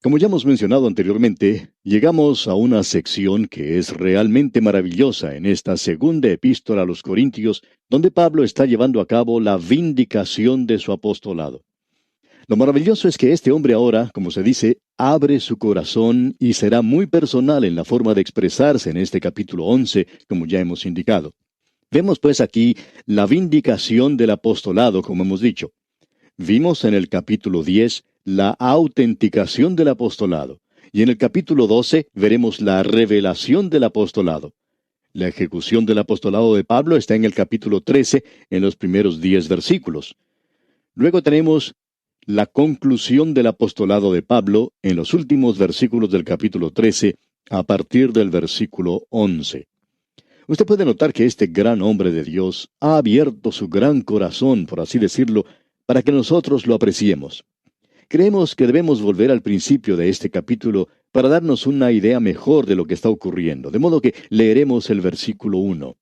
Como ya hemos mencionado anteriormente, llegamos a una sección que es realmente maravillosa en esta segunda epístola a los Corintios, donde Pablo está llevando a cabo la vindicación de su apostolado. Lo maravilloso es que este hombre ahora, como se dice, abre su corazón y será muy personal en la forma de expresarse en este capítulo 11, como ya hemos indicado. Vemos pues aquí la vindicación del apostolado, como hemos dicho. Vimos en el capítulo 10 la autenticación del apostolado, y en el capítulo 12 veremos la revelación del apostolado. La ejecución del apostolado de Pablo está en el capítulo 13, en los primeros 10 versículos. Luego tenemos la conclusión del apostolado de Pablo en los últimos versículos del capítulo 13, a partir del versículo 11. Usted puede notar que este gran hombre de Dios ha abierto su gran corazón, por así decirlo, para que nosotros lo apreciemos. Creemos que debemos volver al principio de este capítulo para darnos una idea mejor de lo que está ocurriendo, de modo que leeremos el versículo 1.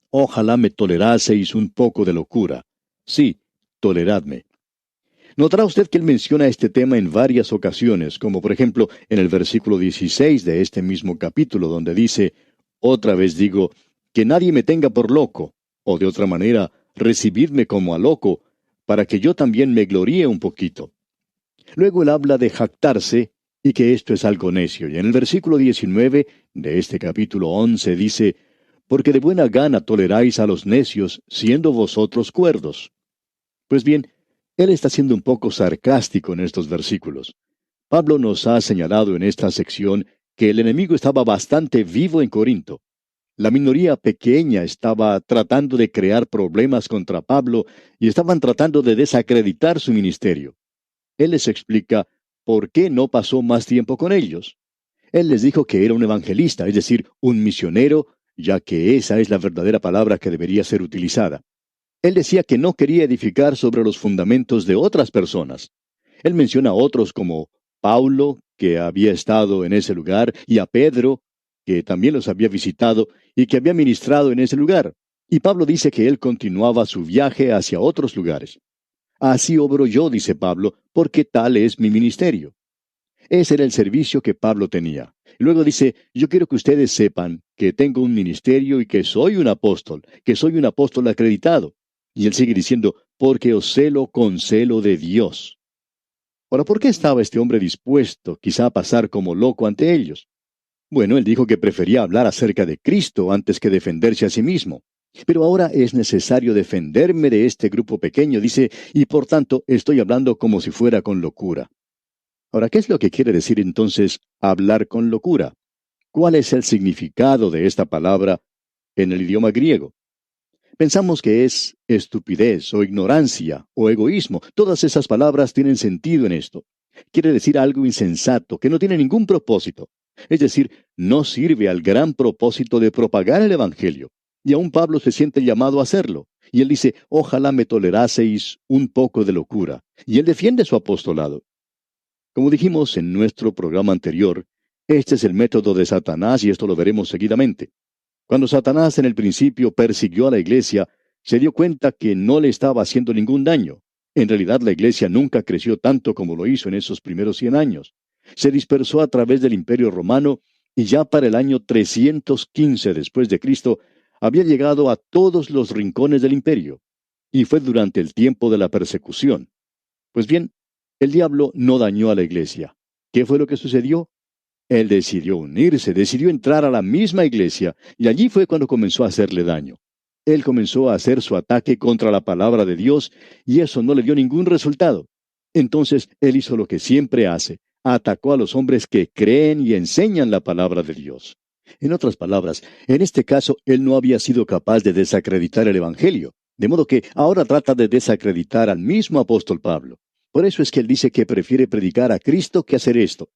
Ojalá me toleraseis un poco de locura. Sí, toleradme. Notará usted que él menciona este tema en varias ocasiones, como por ejemplo en el versículo 16 de este mismo capítulo, donde dice, otra vez digo, que nadie me tenga por loco, o de otra manera, recibidme como a loco, para que yo también me gloríe un poquito. Luego él habla de jactarse y que esto es algo necio, y en el versículo 19 de este capítulo 11 dice, porque de buena gana toleráis a los necios, siendo vosotros cuerdos. Pues bien, él está siendo un poco sarcástico en estos versículos. Pablo nos ha señalado en esta sección que el enemigo estaba bastante vivo en Corinto. La minoría pequeña estaba tratando de crear problemas contra Pablo y estaban tratando de desacreditar su ministerio. Él les explica por qué no pasó más tiempo con ellos. Él les dijo que era un evangelista, es decir, un misionero, ya que esa es la verdadera palabra que debería ser utilizada. Él decía que no quería edificar sobre los fundamentos de otras personas. Él menciona a otros como Paulo, que había estado en ese lugar, y a Pedro, que también los había visitado y que había ministrado en ese lugar. Y Pablo dice que él continuaba su viaje hacia otros lugares. Así obro yo, dice Pablo, porque tal es mi ministerio. Ese era el servicio que Pablo tenía. Y luego dice, yo quiero que ustedes sepan que tengo un ministerio y que soy un apóstol acreditado. Y él sigue diciendo, porque os celo con celo de Dios. Ahora, ¿por qué estaba este hombre dispuesto quizá a pasar como loco ante ellos? Bueno, él dijo que prefería hablar acerca de Cristo antes que defenderse a sí mismo. Pero ahora es necesario defenderme de este grupo pequeño, dice, y por tanto estoy hablando como si fuera con locura. Ahora, ¿qué es lo que quiere decir entonces hablar con locura? ¿Cuál es el significado de esta palabra en el idioma griego? Pensamos que es estupidez o ignorancia o egoísmo. Todas esas palabras tienen sentido en esto. Quiere decir algo insensato, que no tiene ningún propósito. Es decir, no sirve al gran propósito de propagar el Evangelio. Y aún Pablo se siente llamado a hacerlo. Y él dice, ojalá me toleraseis un poco de locura. Y él defiende su apostolado. Como dijimos en nuestro programa anterior, este es el método de Satanás y esto lo veremos seguidamente. Cuando Satanás en el principio persiguió a la iglesia, se dio cuenta que no le estaba haciendo ningún daño. En realidad la iglesia nunca creció tanto como lo hizo en esos primeros 100 años. Se dispersó a través del Imperio Romano y ya para el año 315 después de Cristo había llegado a todos los rincones del imperio. Y fue durante el tiempo de la persecución. Pues bien, el diablo no dañó a la iglesia. ¿Qué fue lo que sucedió? Él decidió unirse, decidió entrar a la misma iglesia, y allí fue cuando comenzó a hacerle daño. Él comenzó a hacer su ataque contra la palabra de Dios, y eso no le dio ningún resultado. Entonces, él hizo lo que siempre hace, atacó a los hombres que creen y enseñan la palabra de Dios. En otras palabras, en este caso, él no había sido capaz de desacreditar el Evangelio, de modo que ahora trata de desacreditar al mismo apóstol Pablo. Por eso es que él dice que prefiere predicar a Cristo que hacer esto.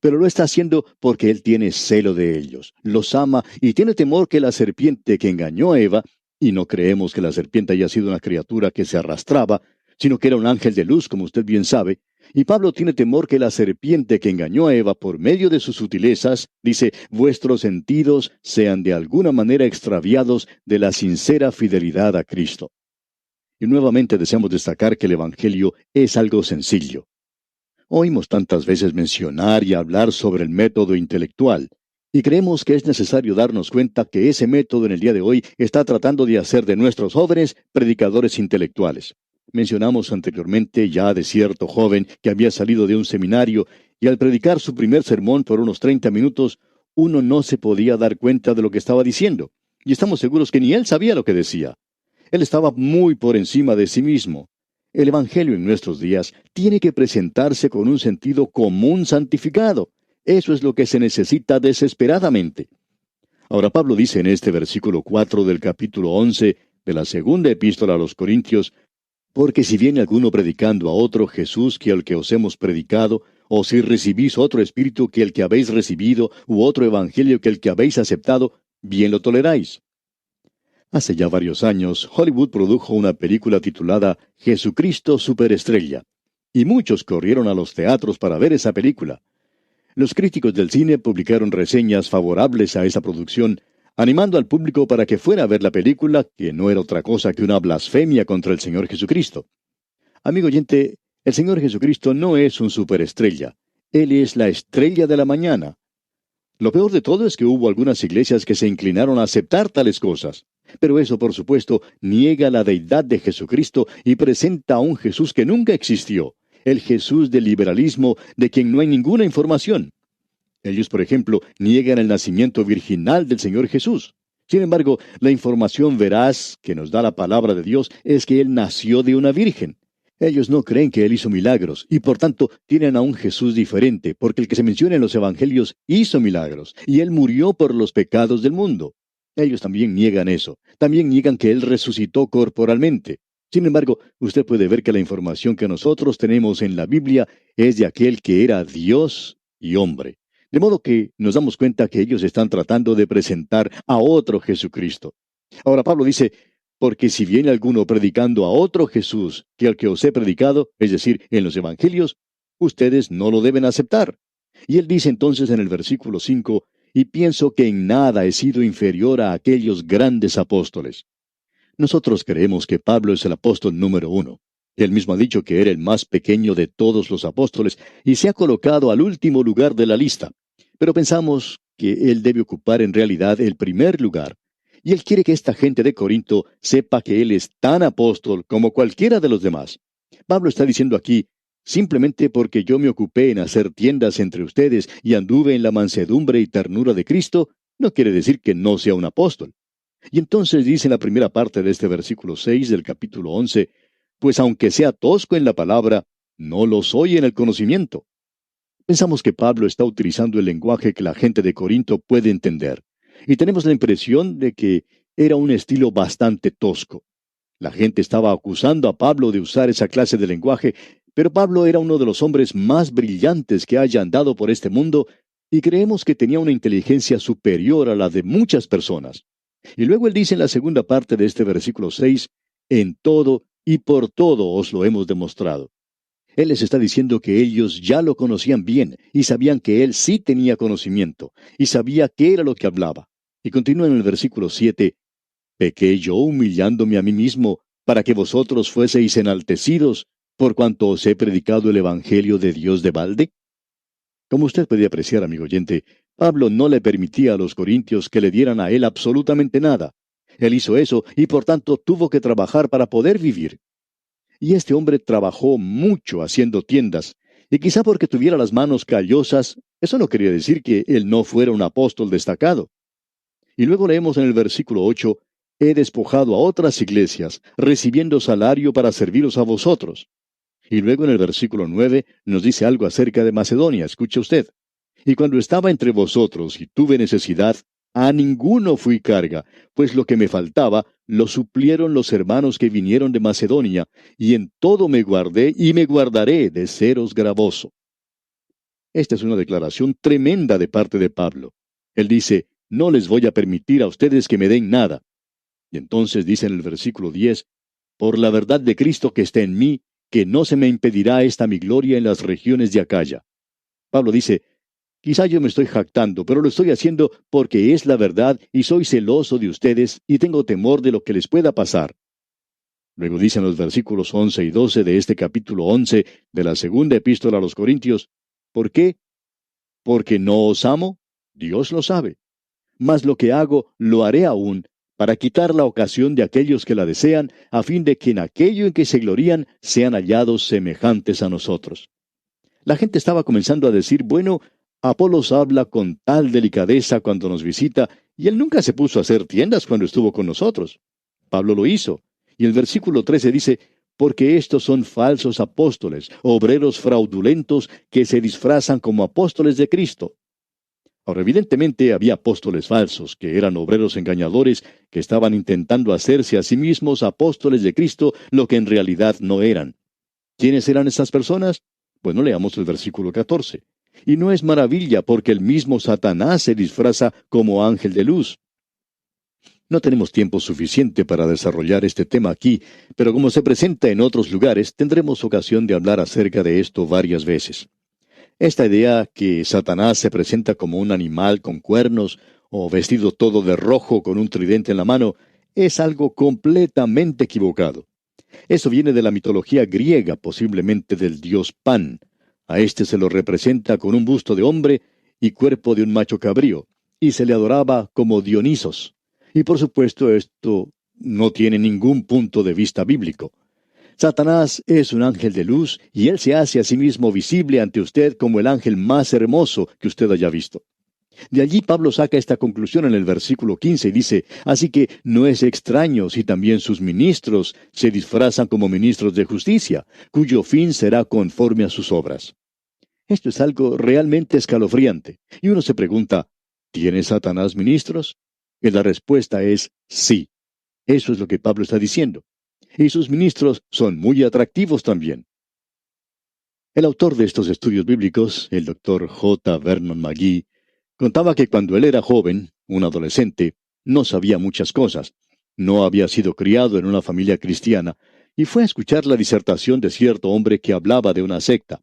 Pero lo está haciendo porque él tiene celo de ellos, los ama y tiene temor que la serpiente que engañó a Eva, y no creemos que la serpiente haya sido una criatura que se arrastraba, sino que era un ángel de luz, como usted bien sabe, y Pablo tiene temor que la serpiente que engañó a Eva por medio de sus sutilezas, dice, vuestros sentidos sean de alguna manera extraviados de la sincera fidelidad a Cristo. Y nuevamente deseamos destacar que el Evangelio es algo sencillo. Oímos tantas veces mencionar y hablar sobre el método intelectual, y creemos que es necesario darnos cuenta que ese método en el día de hoy está tratando de hacer de nuestros jóvenes predicadores intelectuales. Mencionamos anteriormente ya de cierto joven que había salido de un seminario y al predicar su primer sermón por unos 30 minutos, uno no se podía dar cuenta de lo que estaba diciendo, y estamos seguros que ni él sabía lo que decía. Él estaba muy por encima de sí mismo. El Evangelio en nuestros días tiene que presentarse con un sentido común santificado. Eso es lo que se necesita desesperadamente. Ahora Pablo dice en este versículo 4 del capítulo 11 de la segunda epístola a los Corintios, porque si viene alguno predicando a otro Jesús que el que os hemos predicado, o si recibís otro espíritu que el que habéis recibido, u otro evangelio que el que habéis aceptado, bien lo toleráis. Hace ya varios años, Hollywood produjo una película titulada Jesucristo Superestrella, y muchos corrieron a los teatros para ver esa película. Los críticos del cine publicaron reseñas favorables a esa producción, animando al público para que fuera a ver la película, que no era otra cosa que una blasfemia contra el Señor Jesucristo. Amigo oyente, el Señor Jesucristo no es un superestrella. Él es la estrella de la mañana. Lo peor de todo es que hubo algunas iglesias que se inclinaron a aceptar tales cosas. Pero eso, por supuesto, niega la deidad de Jesucristo y presenta a un Jesús que nunca existió, el Jesús del liberalismo de quien no hay ninguna información. Ellos, por ejemplo, niegan el nacimiento virginal del Señor Jesús. Sin embargo, la información veraz que nos da la palabra de Dios es que Él nació de una virgen. Ellos no creen que Él hizo milagros, y por tanto tienen a un Jesús diferente, porque el que se menciona en los Evangelios hizo milagros, y Él murió por los pecados del mundo. Ellos también niegan eso. También niegan que Él resucitó corporalmente. Sin embargo, usted puede ver que la información que nosotros tenemos en la Biblia es de aquel que era Dios y hombre. De modo que nos damos cuenta que ellos están tratando de presentar a otro Jesucristo. Ahora Pablo dice, porque si viene alguno predicando a otro Jesús que al que os he predicado, es decir, en los Evangelios, ustedes no lo deben aceptar. Y él dice entonces en el versículo 5, y pienso que en nada he sido inferior a aquellos grandes apóstoles. Nosotros creemos que Pablo es el apóstol número 1. Él mismo ha dicho que era el más pequeño de todos los apóstoles y se ha colocado al último lugar de la lista. Pero pensamos que él debe ocupar en realidad el primer lugar. Y él quiere que esta gente de Corinto sepa que él es tan apóstol como cualquiera de los demás. Pablo está diciendo aquí, simplemente porque yo me ocupé en hacer tiendas entre ustedes y anduve en la mansedumbre y ternura de Cristo, no quiere decir que no sea un apóstol. Y entonces dice en la primera parte de este versículo 6 del capítulo 11, pues aunque sea tosco en la palabra, no lo soy en el conocimiento. Pensamos que Pablo está utilizando el lenguaje que la gente de Corinto puede entender, y tenemos la impresión de que era un estilo bastante tosco. La gente estaba acusando a Pablo de usar esa clase de lenguaje, pero Pablo era uno de los hombres más brillantes que haya andado por este mundo, y creemos que tenía una inteligencia superior a la de muchas personas. Y luego él dice en la segunda parte de este versículo 6, en todo y por todo os lo hemos demostrado. Él les está diciendo que ellos ya lo conocían bien y sabían que él sí tenía conocimiento y sabía qué era lo que hablaba. Y continúa en el versículo 7, ¿pequé yo humillándome a mí mismo para que vosotros fueseis enaltecidos por cuanto os he predicado el Evangelio de Dios de balde? Como usted puede apreciar, amigo oyente, Pablo no le permitía a los corintios que le dieran a él absolutamente nada. Él hizo eso y por tanto tuvo que trabajar para poder vivir. Y este hombre trabajó mucho haciendo tiendas, y quizá porque tuviera las manos callosas, eso no quería decir que él no fuera un apóstol destacado. Y luego leemos en el versículo 8, he despojado a otras iglesias, recibiendo salario para serviros a vosotros. Y luego en el versículo 9 nos dice algo acerca de Macedonia, escuche usted. Y cuando estaba entre vosotros y tuve necesidad, a ninguno fui carga, pues lo que me faltaba lo suplieron los hermanos que vinieron de Macedonia, y en todo me guardé y me guardaré de seros gravoso. Esta es una declaración tremenda de parte de Pablo. Él dice, no les voy a permitir a ustedes que me den nada. Y entonces dice en el versículo 10, por la verdad de Cristo que está en mí, que no se me impedirá esta mi gloria en las regiones de Acaya. Pablo dice, quizá yo me estoy jactando, pero lo estoy haciendo porque es la verdad y soy celoso de ustedes y tengo temor de lo que les pueda pasar. Luego dicen los versículos 11 y 12 de este capítulo 11 de la segunda epístola a los Corintios, ¿por qué? ¿Porque no os amo? Dios lo sabe. Mas lo que hago, lo haré aún, para quitar la ocasión de aquellos que la desean, a fin de que en aquello en que se glorían sean hallados semejantes a nosotros. La gente estaba comenzando a decir, bueno, Apolos habla con tal delicadeza cuando nos visita, y él nunca se puso a hacer tiendas cuando estuvo con nosotros. Pablo lo hizo. Y el versículo 13 dice, porque estos son falsos apóstoles, obreros fraudulentos que se disfrazan como apóstoles de Cristo. Ahora, evidentemente había apóstoles falsos, que eran obreros engañadores, que estaban intentando hacerse a sí mismos apóstoles de Cristo, lo que en realidad no eran. ¿Quiénes eran esas personas? Bueno, leamos el versículo 14. Y no es maravilla, porque el mismo Satanás se disfraza como ángel de luz. No tenemos tiempo suficiente para desarrollar este tema aquí, pero como se presenta en otros lugares, tendremos ocasión de hablar acerca de esto varias veces. Esta idea que Satanás se presenta como un animal con cuernos o vestido todo de rojo con un tridente en la mano es algo completamente equivocado. Eso viene de la mitología griega, posiblemente del dios Pan. A este se lo representa con un busto de hombre y cuerpo de un macho cabrío, y se le adoraba como Dionisos. Y por supuesto esto no tiene ningún punto de vista bíblico. Satanás es un ángel de luz y él se hace a sí mismo visible ante usted como el ángel más hermoso que usted haya visto. De allí Pablo saca esta conclusión en el versículo 15 y dice, así que no es extraño si también sus ministros se disfrazan como ministros de justicia, cuyo fin será conforme a sus obras. Esto es algo realmente escalofriante. Y uno se pregunta, ¿tiene Satanás ministros? Y la respuesta es sí. Eso es lo que Pablo está diciendo. Y sus ministros son muy atractivos también. El autor de estos estudios bíblicos, el doctor J. Vernon McGee, contaba que cuando él era joven, un adolescente, no sabía muchas cosas. No había sido criado en una familia cristiana, y fue a escuchar la disertación de cierto hombre que hablaba de una secta.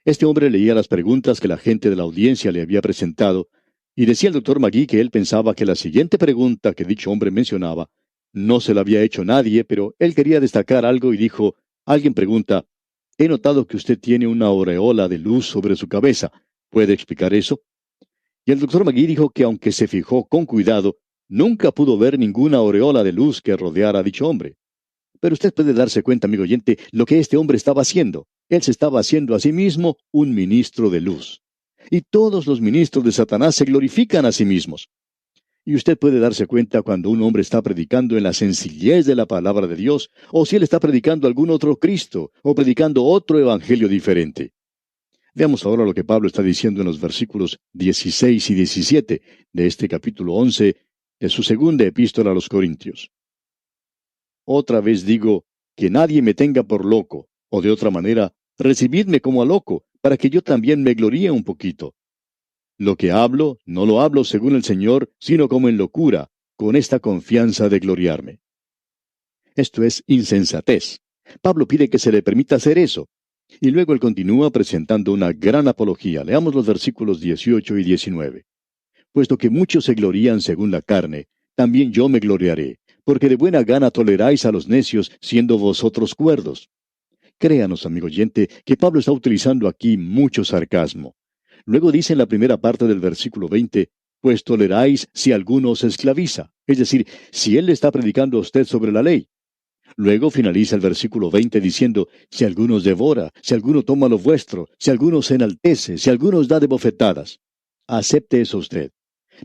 Este hombre leía las preguntas que la gente de la audiencia le había presentado, y decía el doctor McGee que él pensaba que la siguiente pregunta que dicho hombre mencionaba no se la había hecho nadie, pero él quería destacar algo y dijo, alguien pregunta, he notado que usted tiene una aureola de luz sobre su cabeza. ¿Puede explicar eso? Y el doctor McGee dijo que aunque se fijó con cuidado, nunca pudo ver ninguna aureola de luz que rodeara a dicho hombre. Pero usted puede darse cuenta, amigo oyente, lo que este hombre estaba haciendo. Él se estaba haciendo a sí mismo un ministro de luz. Y todos los ministros de Satanás se glorifican a sí mismos. Y usted puede darse cuenta cuando un hombre está predicando en la sencillez de la palabra de Dios, o si él está predicando algún otro Cristo, o predicando otro evangelio diferente. Veamos ahora lo que Pablo está diciendo en los versículos 16 y 17 de este capítulo 11 de su segunda epístola a los Corintios. Otra vez digo, que nadie me tenga por loco, o de otra manera, recibidme como a loco, para que yo también me gloríe un poquito. Lo que hablo, no lo hablo según el Señor, sino como en locura, con esta confianza de gloriarme. Esto es insensatez. Pablo pide que se le permita hacer eso. Y luego él continúa presentando una gran apología. Leamos los versículos 18 y 19. Puesto que muchos se glorían según la carne, también yo me gloriaré, porque de buena gana toleráis a los necios, siendo vosotros cuerdos. Créanos, amigo oyente, que Pablo está utilizando aquí mucho sarcasmo. Luego dice en la primera parte del versículo 20, pues toleráis si alguno os esclaviza, es decir, si él le está predicando a usted sobre la ley. Luego finaliza el versículo 20 diciendo, si alguno os devora, si alguno toma lo vuestro, si alguno se enaltece, si alguno os da de bofetadas. Acepte eso usted.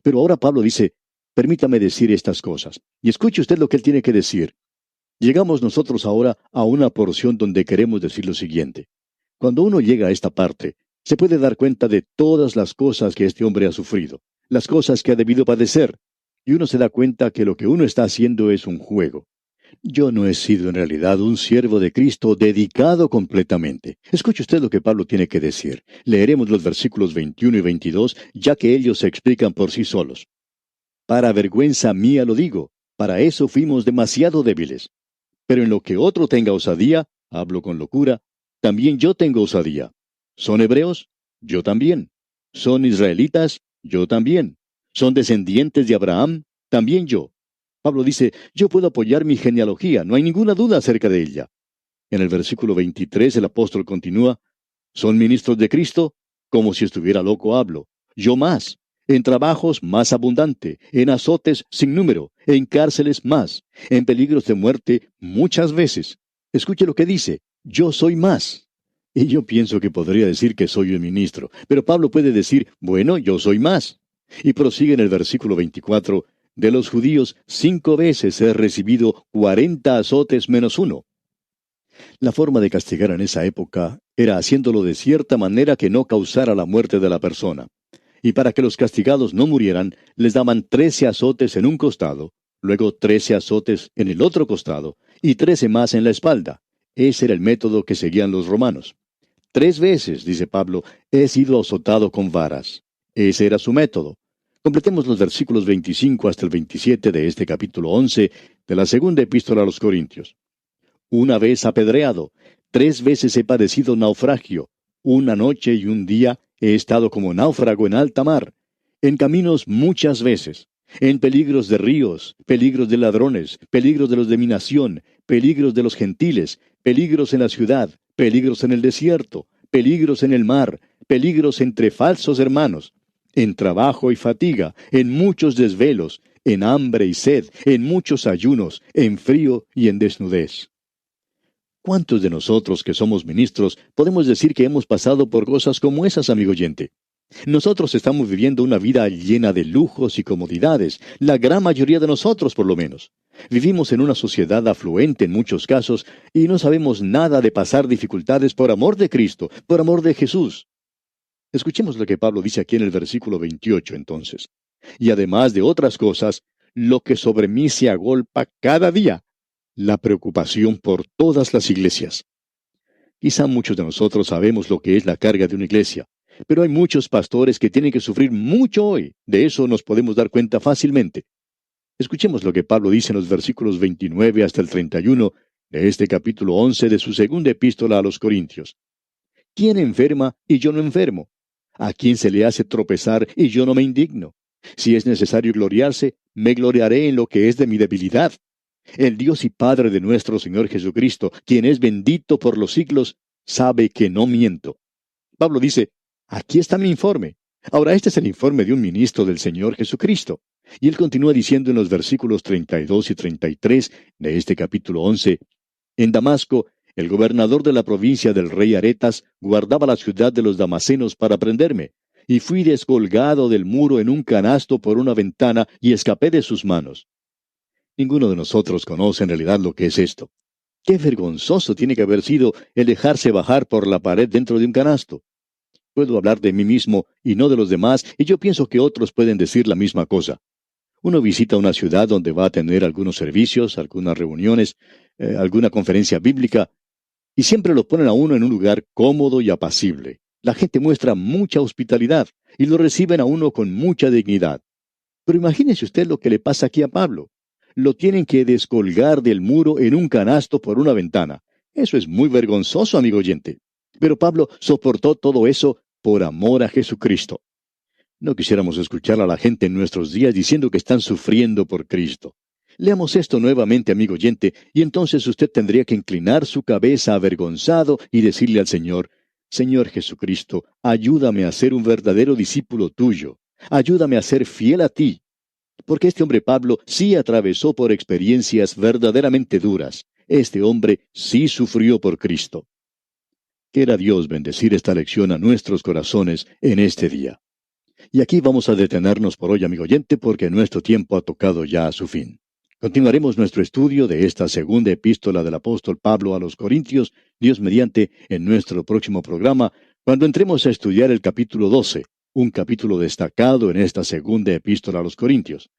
Pero ahora Pablo dice, permítame decir estas cosas. Y escuche usted lo que él tiene que decir. Llegamos nosotros ahora a una porción donde queremos decir lo siguiente. Cuando uno llega a esta parte, se puede dar cuenta de todas las cosas que este hombre ha sufrido, las cosas que ha debido padecer, y uno se da cuenta que lo que uno está haciendo es un juego. Yo no he sido en realidad un siervo de Cristo dedicado completamente. Escuche usted lo que Pablo tiene que decir. Leeremos los versículos 21 y 22, ya que ellos se explican por sí solos. Para vergüenza mía lo digo, para eso fuimos demasiado débiles. Pero en lo que otro tenga osadía, hablo con locura, también yo tengo osadía. ¿Son hebreos? Yo también. ¿Son israelitas? Yo también. ¿Son descendientes de Abraham? También yo. Pablo dice, yo puedo apoyar mi genealogía, no hay ninguna duda acerca de ella. En el versículo 23 el apóstol continúa, ¿son ministros de Cristo? Como si estuviera loco hablo. Yo más. En trabajos más abundante, en azotes sin número, en cárceles más, en peligros de muerte muchas veces. Escuche lo que dice, yo soy más. Y yo pienso que podría decir que soy un ministro, pero Pablo puede decir, bueno, yo soy más. Y prosigue en el versículo 24, de los judíos 5 veces he recibido 40 azotes menos uno. La forma de castigar en esa época era haciéndolo de cierta manera que no causara la muerte de la persona. Y para que los castigados no murieran, les daban 13 azotes en un costado, luego 13 azotes en el otro costado, y 13 más en la espalda. Ese era el método que seguían los romanos. 3 veces, dice Pablo, he sido azotado con varas. Ese era su método. Completemos los versículos 25 hasta el 27 de este capítulo 11 de la segunda epístola a los Corintios. Una vez apedreado, 3 veces he padecido naufragio, una noche y un día he estado como náufrago en alta mar, en caminos muchas veces, en peligros de ríos, peligros de ladrones, peligros de los de mi nación, peligros de los gentiles, peligros en la ciudad, peligros en el desierto, peligros en el mar, peligros entre falsos hermanos, en trabajo y fatiga, en muchos desvelos, en hambre y sed, en muchos ayunos, en frío y en desnudez. ¿Cuántos de nosotros que somos ministros podemos decir que hemos pasado por cosas como esas, amigo oyente? Nosotros estamos viviendo una vida llena de lujos y comodidades, la gran mayoría de nosotros por lo menos. Vivimos en una sociedad afluente en muchos casos y no sabemos nada de pasar dificultades por amor de Cristo, por amor de Jesús. Escuchemos lo que Pablo dice aquí en el versículo 28 entonces. Y además de otras cosas, lo que sobre mí se agolpa cada día, la preocupación por todas las iglesias. Quizá muchos de nosotros sabemos lo que es la carga de una iglesia, pero hay muchos pastores que tienen que sufrir mucho hoy. De eso nos podemos dar cuenta fácilmente. Escuchemos lo que Pablo dice en los versículos 29 hasta el 31 de este capítulo 11 de su segunda epístola a los Corintios. ¿Quién enferma y yo no enfermo? ¿A quién se le hace tropezar y yo no me indigno? Si es necesario gloriarse, me gloriaré en lo que es de mi debilidad. El Dios y Padre de nuestro Señor Jesucristo, quien es bendito por los siglos, sabe que no miento. Pablo dice, aquí está mi informe. Ahora, este es el informe de un ministro del Señor Jesucristo. Y él continúa diciendo en los versículos 32 y 33 de este capítulo 11, en Damasco, el gobernador de la provincia del rey Aretas guardaba la ciudad de los damasenos para prenderme, y fui descolgado del muro en un canasto por una ventana y escapé de sus manos. Ninguno de nosotros conoce en realidad lo que es esto. Qué vergonzoso tiene que haber sido el dejarse bajar por la pared dentro de un canasto. Puedo hablar de mí mismo y no de los demás, y yo pienso que otros pueden decir la misma cosa. Uno visita una ciudad donde va a tener algunos servicios, algunas reuniones, alguna conferencia bíblica, y siempre lo ponen a uno en un lugar cómodo y apacible. La gente muestra mucha hospitalidad y lo reciben a uno con mucha dignidad. Pero imagínese usted lo que le pasa aquí a Pablo. Lo tienen que descolgar del muro en un canasto por una ventana. Eso es muy vergonzoso, amigo oyente. Pero Pablo soportó todo eso por amor a Jesucristo. No quisiéramos escuchar a la gente en nuestros días diciendo que están sufriendo por Cristo. Leamos esto nuevamente, amigo oyente, y entonces usted tendría que inclinar su cabeza avergonzado y decirle al Señor, Señor Jesucristo, ayúdame a ser un verdadero discípulo tuyo. Ayúdame a ser fiel a ti. Porque este hombre Pablo sí atravesó por experiencias verdaderamente duras. Este hombre sí sufrió por Cristo. Quiera Dios bendecir esta lección a nuestros corazones en este día. Y aquí vamos a detenernos por hoy, amigo oyente, porque nuestro tiempo ha tocado ya a su fin. Continuaremos nuestro estudio de esta segunda epístola del apóstol Pablo a los Corintios, Dios mediante, en nuestro próximo programa, cuando entremos a estudiar el capítulo 12, un capítulo destacado en esta segunda epístola a los Corintios.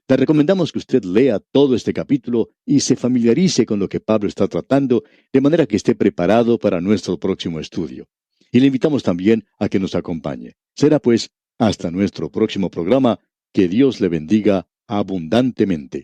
Le recomendamos que usted lea todo este capítulo y se familiarice con lo que Pablo está tratando, de manera que esté preparado para nuestro próximo estudio. Y le invitamos también a que nos acompañe. Será pues hasta nuestro próximo programa. Que Dios le bendiga abundantemente.